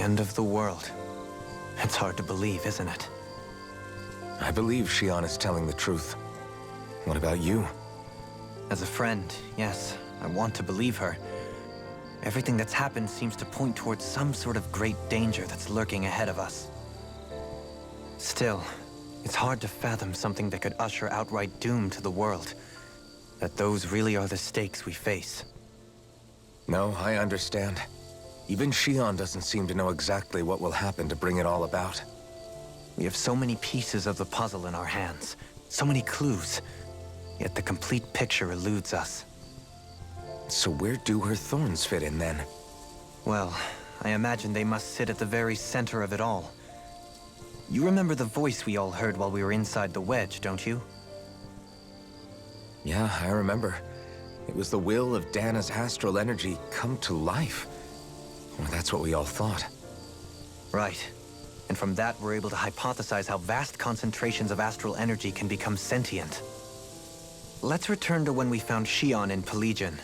The end of the world. It's hard to believe, isn't it? I believe Shionne is telling the truth. What about you? As a friend, yes, I want to believe her. Everything that's happened seems to point towards some sort of great danger that's lurking ahead of us. Still, it's hard to fathom something that could usher outright doom to the world. That those really are the stakes we face. No, I understand. Even Shionne doesn't seem to know exactly what will happen to bring it all about. We have so many pieces of the puzzle in our hands, so many clues, yet the complete picture eludes us. So where do her thorns fit in then? Well, I imagine they must sit at the very center of it all. You remember the voice we all heard while we were inside the wedge, don't you? Yeah, I remember. It was the will of Dana's astral energy come to life. Well, that's what we all thought. Right. And from that, we're able to hypothesize how vast concentrations of astral energy can become sentient. Let's return to when we found Shionne in Pelagian.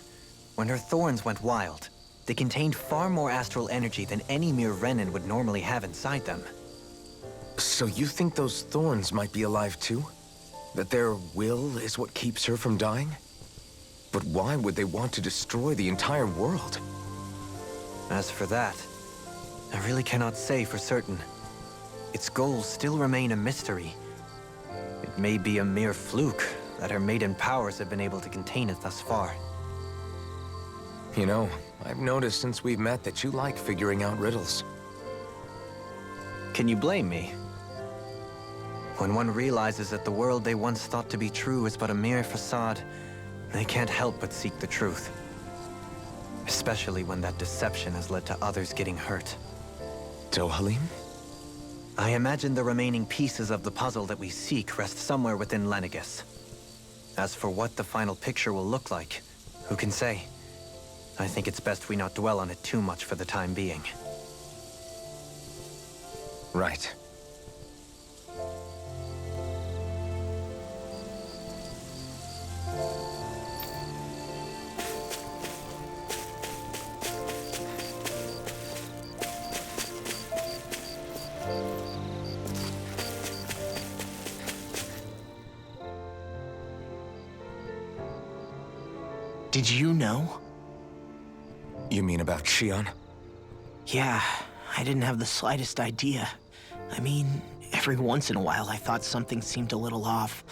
When her thorns went wild, they contained far more astral energy than any mere Renin would normally have inside them. So you think those thorns might be alive too? That their will is what keeps her from dying? But why would they want to destroy the entire world? As for that, I really cannot say for certain. Its goals still remain a mystery. It may be a mere fluke that her maiden powers have been able to contain it thus far. You know, I've noticed since we've met that you like figuring out riddles. Can you blame me? When one realizes that the world they once thought to be true is but a mere facade, they can't help but seek the truth. Especially when that deception has led to others getting hurt. Dohalim? I imagine the remaining pieces of the puzzle that we seek rest somewhere within Lenegis. As for what the final picture will look like, who can say? I think it's best we not dwell on it too much for the time being. Right. Did you know? You mean about Shionne? Yeah, I didn't have the slightest idea. I mean, every once in a while I thought something seemed a little off,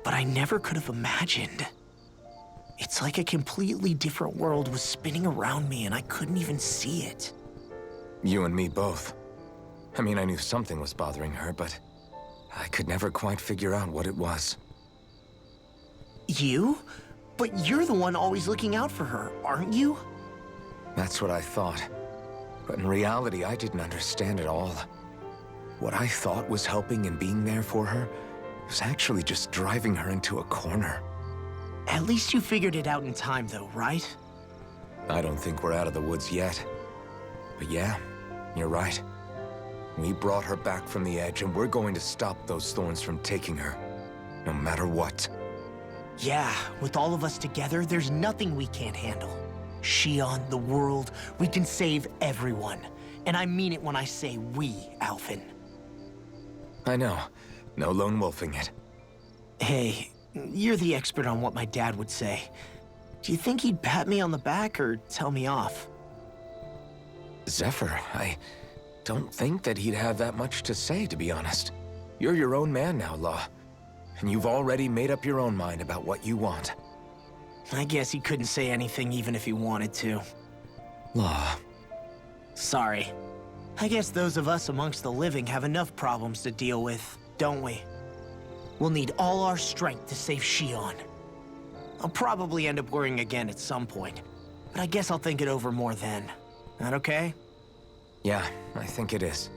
but I never could have imagined. It's like a completely different world was spinning around me and I couldn't even see it. You and me both. I mean, I knew something was bothering her, but I could never quite figure out what it was. You? But you're the one always looking out for her, aren't you? That's what I thought. But in reality, I didn't understand it all. What I thought was helping and being there for her was actually just driving her into a corner. At least you figured it out in time, though, right? I don't think we're out of the woods yet. But yeah, you're right. We brought her back from the edge, and we're going to stop those thorns from taking her, no matter what. Yeah, with all of us together, there's nothing we can't handle. Shionne, the world, we can save everyone. And I mean it when I say we, Alphen. I know. No lone wolfing it. Hey, you're the expert on what my dad would say. Do you think he'd pat me on the back or tell me off? Zephyr, I don't think that he'd have that much to say, to be honest. You're your own man now, Law. And you've already made up your own mind about what you want. I guess he couldn't say anything even if he wanted to. Law. Sorry. I guess those of us amongst the living have enough problems to deal with, don't we? We'll need all our strength to save Shionne. I'll probably end up worrying again at some point, but I guess I'll think it over more then. That okay? Yeah, I think it is.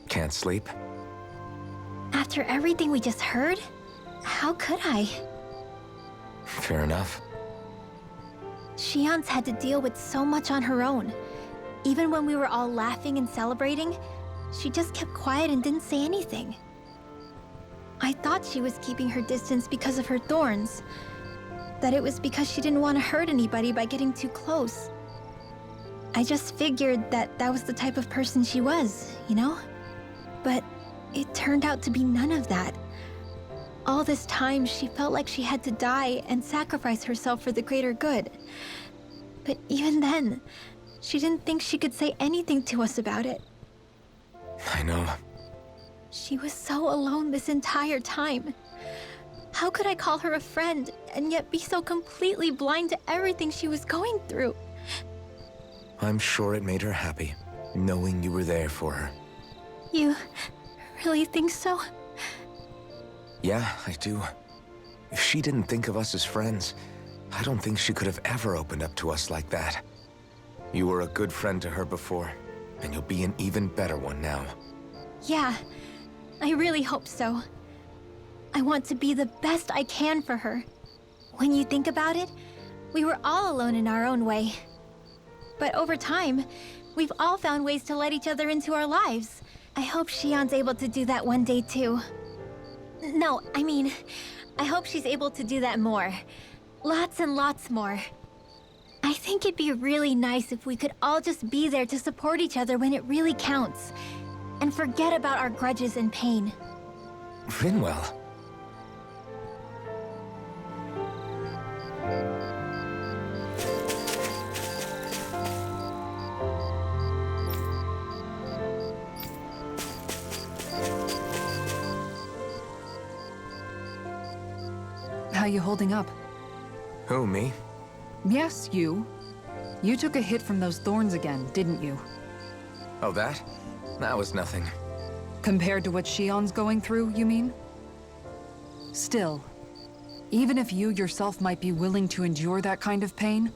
Can't sleep? After everything we just heard, how could I? Fair enough. Shionne's had to deal with so much on her own. Even when we were all laughing and celebrating, she just kept quiet and didn't say anything. I thought she was keeping her distance because of her thorns. That it was because she didn't want to hurt anybody by getting too close. I just figured that that was the type of person she was, you know? But it turned out to be none of that. All this time, she felt like she had to die and sacrifice herself for the greater good. But even then, she didn't think she could say anything to us about it. I know. She was so alone this entire time. How could I call her a friend and yet be so completely blind to everything she was going through? I'm sure it made her happy, knowing you were there for her. You really think so? Yeah, I do. If she didn't think of us as friends, I don't think she could have ever opened up to us like that. You were a good friend to her before, and you'll be an even better one now. Yeah, I really hope so. I want to be the best I can for her. When you think about it, we were all alone in our own way. But over time, we've all found ways to let each other into our lives. I hope Shionne's able to do that one day too. No, I mean, I hope she's able to do that more. Lots and lots more. I think it'd be really nice if we could all just be there to support each other when it really counts. And forget about our grudges and pain. Rinwell. How you holding up? Who, me? Yes, you. You took a hit from those thorns again, didn't you? Oh, that? That was nothing. Compared to what Shionne's going through, you mean? Still, even if you yourself might be willing to endure that kind of pain,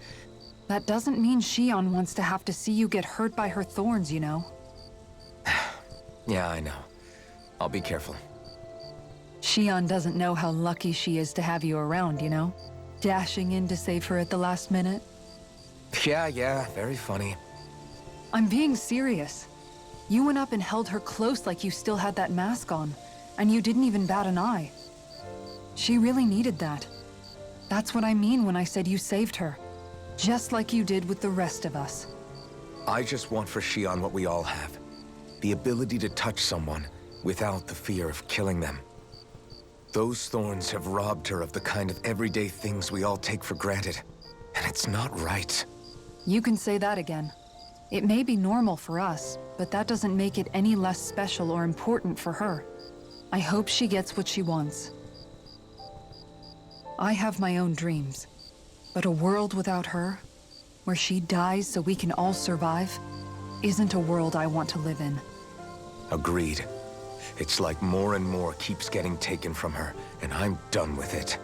that doesn't mean Shionne wants to have to see you get hurt by her thorns, you know? Yeah, I know. I'll be careful. Shionne doesn't know how lucky she is to have you around, you know? Dashing in to save her at the last minute. Yeah, very funny. I'm being serious. You went up and held her close like you still had that mask on, and you didn't even bat an eye. She really needed that. That's what I mean when I said you saved her. Just like you did with the rest of us. I just want for Shionne what we all have. The ability to touch someone without the fear of killing them. Those thorns have robbed her of the kind of everyday things we all take for granted. And it's not right. You can say that again. It may be normal for us, but that doesn't make it any less special or important for her. I hope she gets what she wants. I have my own dreams, but a world without her, where she dies so we can all survive, isn't a world I want to live in. Agreed. It's like more and more keeps getting taken from her, and I'm done with it.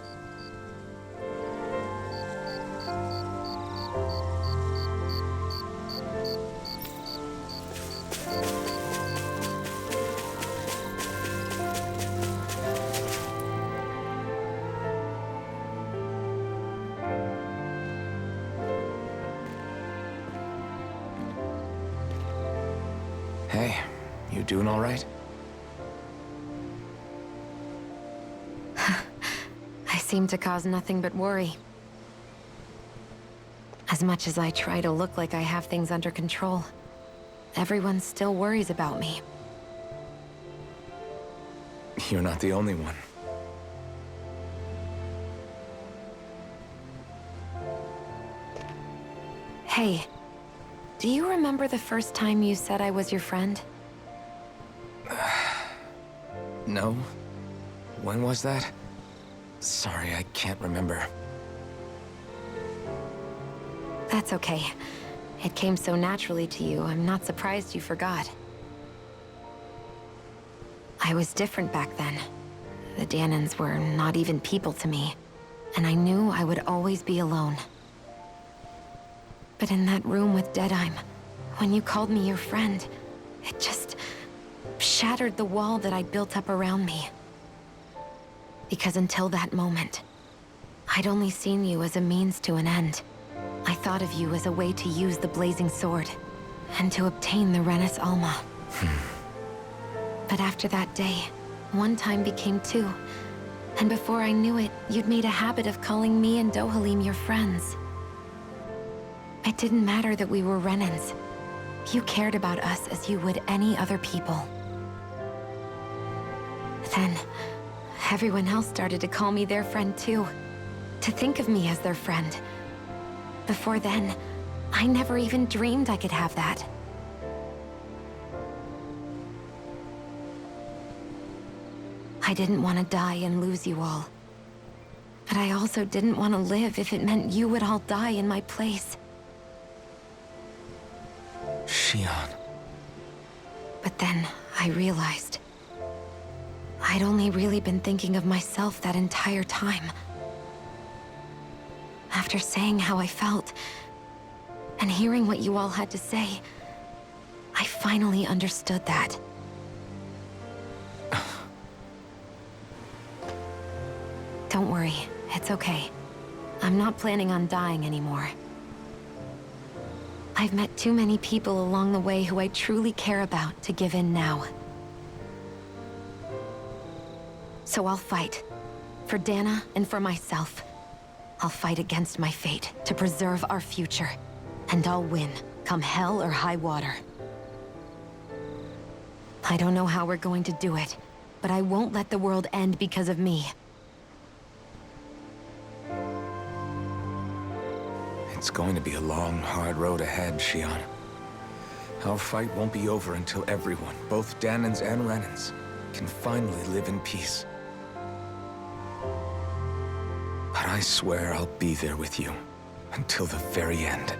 Hey, you doing all right? I seem to cause nothing but worry. As much as I try to look like I have things under control, everyone still worries about me. You're not the only one. Hey, do you remember the first time you said I was your friend? No? When was that? Sorry, I can't remember. That's okay. It came so naturally to you, I'm not surprised you forgot. I was different back then. The Danans were not even people to me, and I knew I would always be alone. But in that room with Deadheim, when you called me your friend, it just shattered the wall that I'd built up around me. Because until that moment, I'd only seen you as a means to an end. I thought of you as a way to use the blazing sword, and to obtain the Renis Alma. But after that day, one time became two. And before I knew it, you'd made a habit of calling me and Dohalim your friends. It didn't matter that we were Renans. You cared about us as you would any other people. Then, everyone else started to call me their friend too. To think of me as their friend. Before then, I never even dreamed I could have that. I didn't want to die and lose you all. But I also didn't want to live if it meant you would all die in my place. Shionne. But then I realized I'd only really been thinking of myself that entire time. After saying how I felt, and hearing what you all had to say, I finally understood that. Don't worry, it's okay. I'm not planning on dying anymore. I've met too many people along the way who I truly care about to give in now. So I'll fight. For Dana and for myself. I'll fight against my fate to preserve our future. And I'll win, come hell or high water. I don't know how we're going to do it, but I won't let the world end because of me. It's going to be a long, hard road ahead, Shionne. Our fight won't be over until everyone, both Danans and Renans, can finally live in peace. But I swear I'll be there with you until the very end.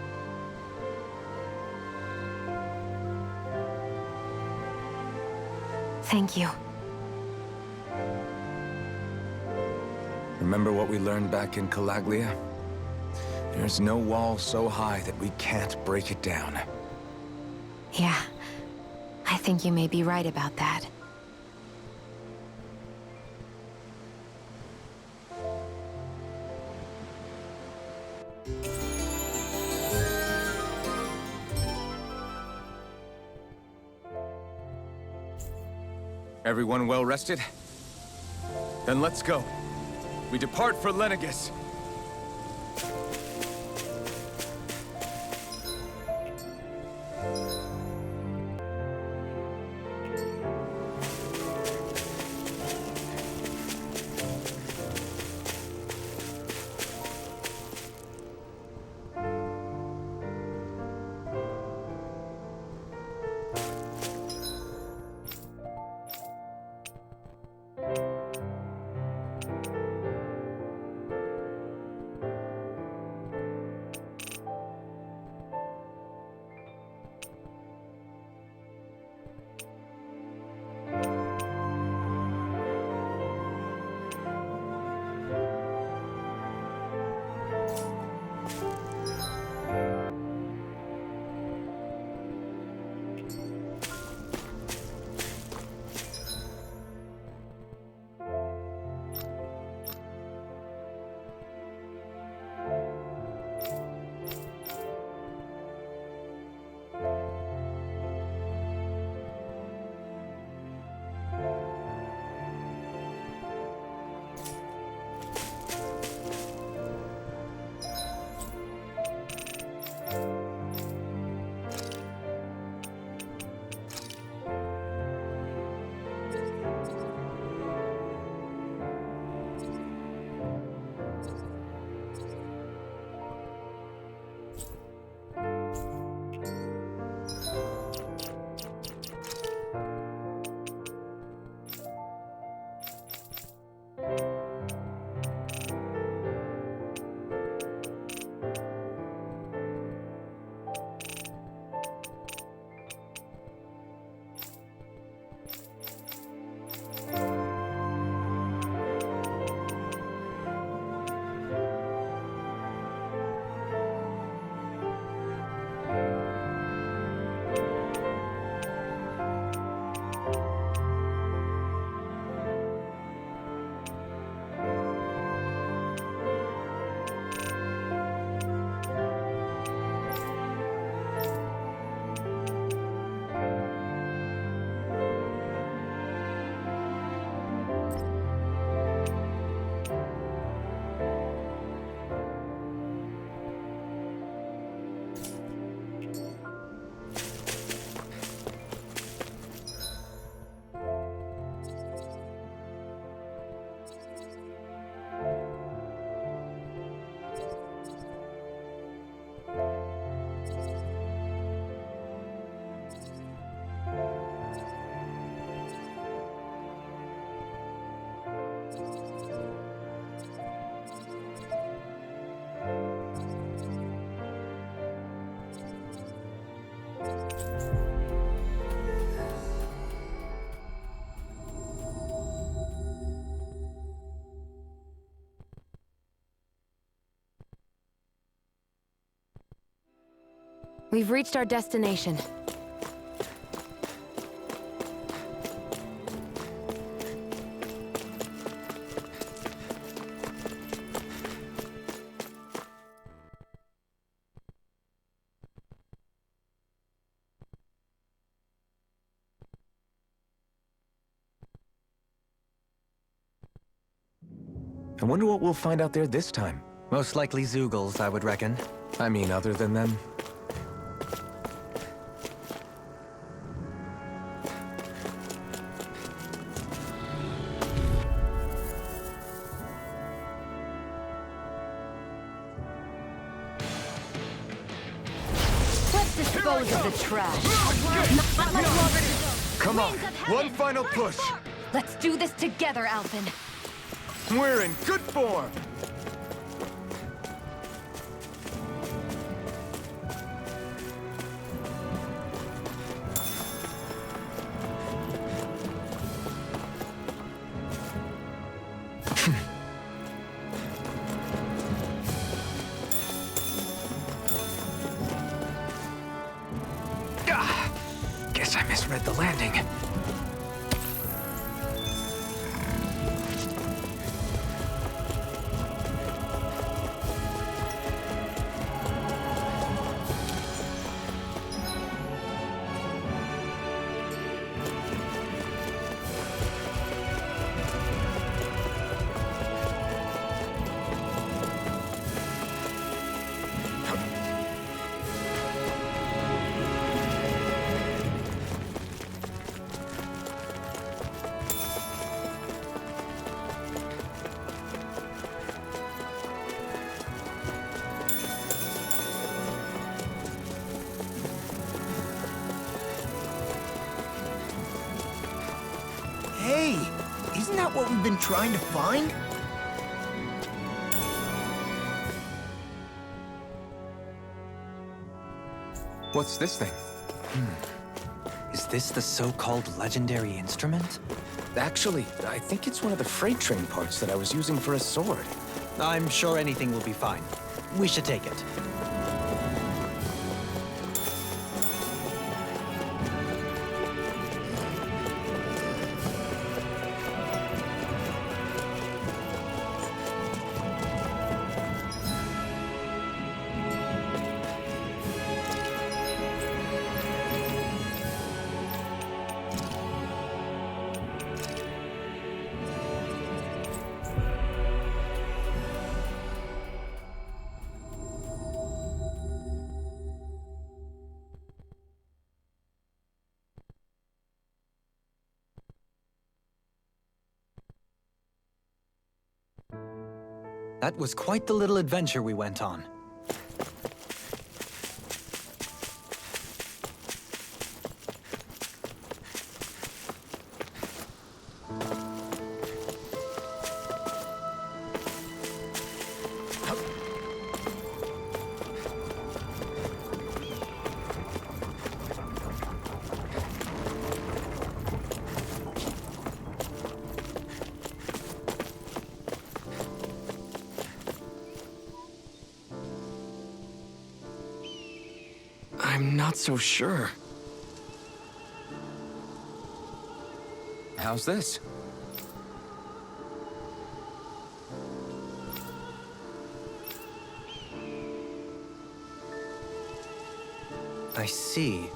Thank you. Remember what we learned back in Calaglia? There's no wall so high that we can't break it down. Yeah, I think you may be right about that. Everyone well rested? Then let's go. We depart for Lenegis. We've reached our destination. I wonder what we'll find out there this time. Most likely Zeugles, I would reckon. I mean, other than them. Let's dispose of the trash. Come on, one final push. Let's do this together, Alphen. We're in good form. Guess I misread the landing. Hey, isn't that what we've been trying to find? What's this thing? Is this the so-called legendary instrument? Actually, I think it's one of the freight train parts that I was using for a sword. I'm sure anything will be fine. We should take it. That was quite the little adventure we went on. I'm not so sure. How's this? I see.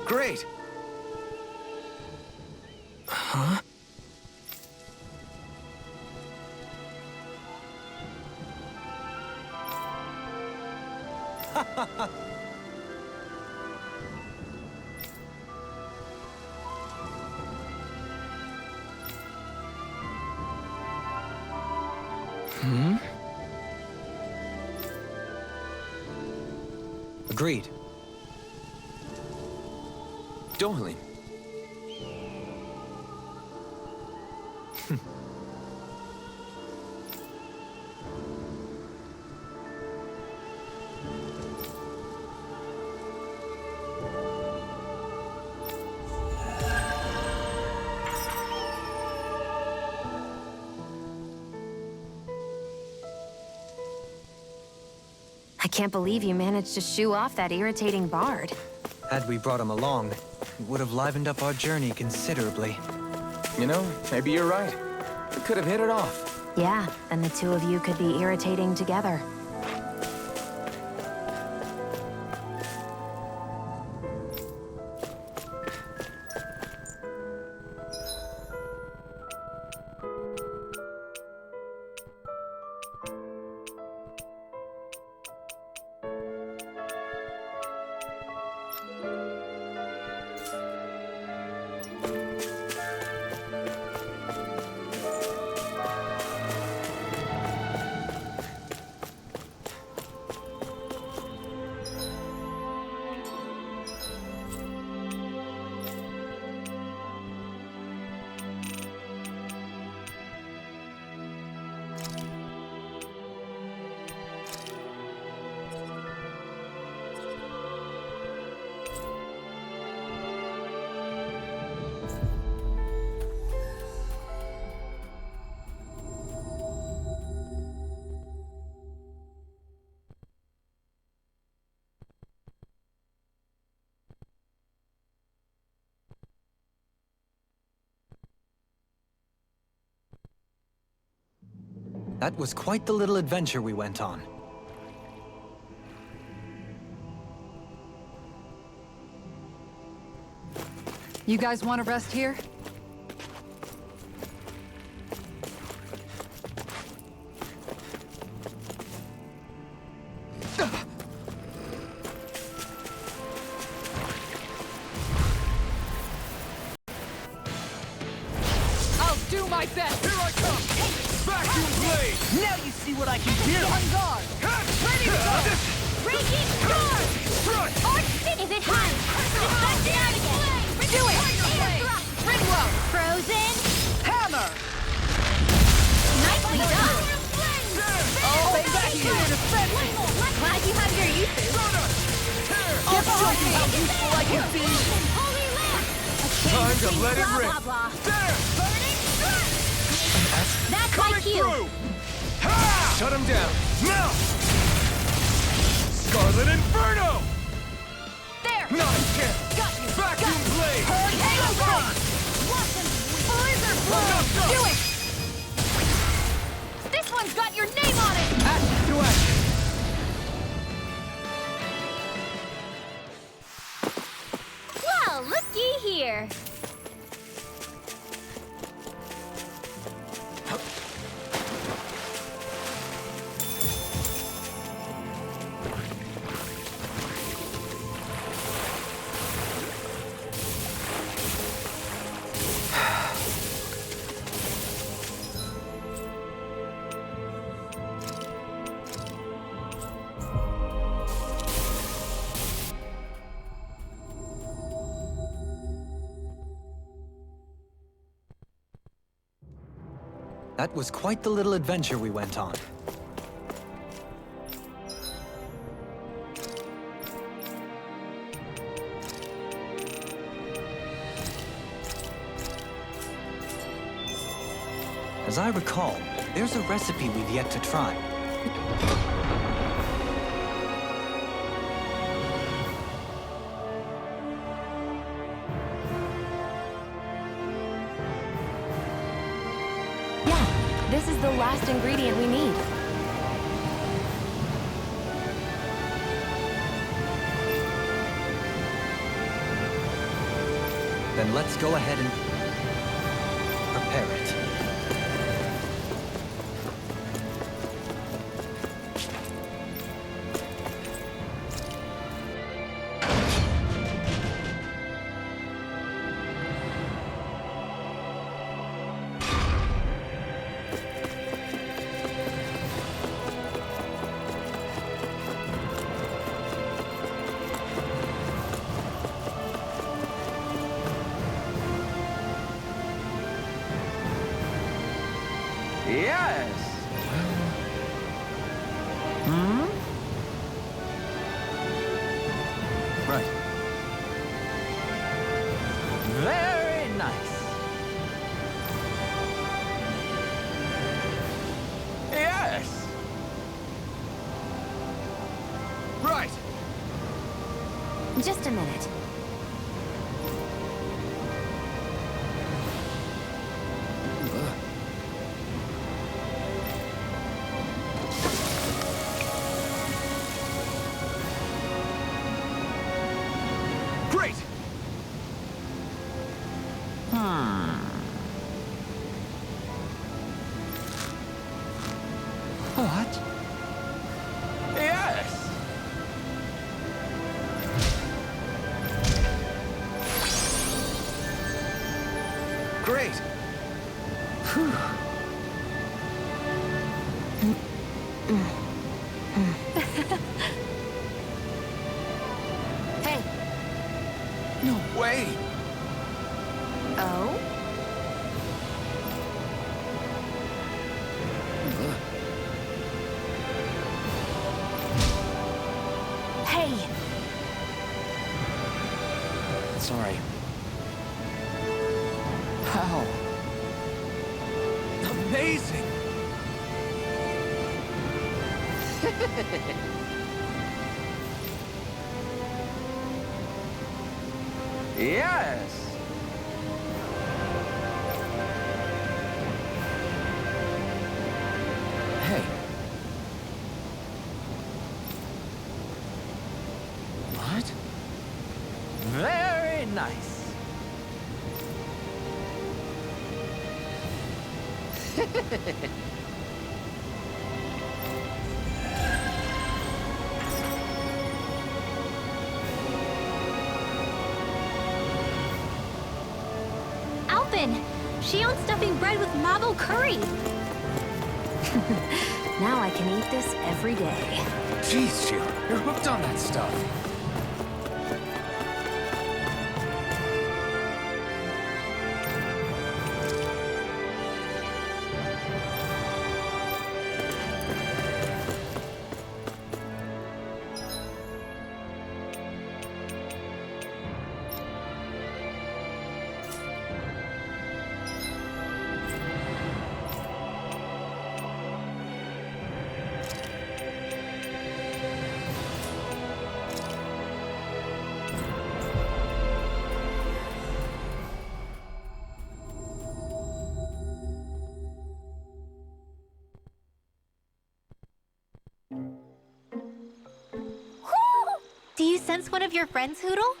Great! Huh? Hmm? Agreed. Dohalim. I can't believe you managed to shoo off that irritating bard. Had we brought him along, it would have livened up our journey considerably. You know, maybe you're right. We could have hit it off. Yeah, and the two of you could be irritating together. That was quite the little adventure we went on. You guys want to rest here? I'll do my best! Here I come! Vacuum blade! Now you see what I can do! On guard! Ready to go! Breaking guard! Strut! Is it hot? Deflect it out again! Do it! Ring row! Frozen! Hammer! Nicely done! Oh, vacuum! Glad you have your uses. I'll show you how useful I can be! Holy lamp! Time to let it Blah, rip. blah, blah. There! Burning strike! That's my Coming cue! through! Ha! Shut him down. Now! Scarlet Inferno! There! Not a chance! Got you! Vacuum blade! Halo Run! Blizzard blow! Do it! This one's got your name on it! Action to action! Well, looky here! That was quite the little adventure we went on. As I recall, there's a recipe we've yet to try. Yeah, this is the last ingredient we need. Then let's go ahead and prepare it. Yes! Right. Very nice. Yes! Just a minute. Great! What? Yes! Great! Hey. No way! Oh? Hey! Sorry. How? Amazing! Yes! Hey. What? Very nice. Alvin! Shionne stuffing bread with marble curry! Now I can eat this every day. Jeez, Shionne, you're hooked on that stuff. Do you sense one of your friends, Hoodle?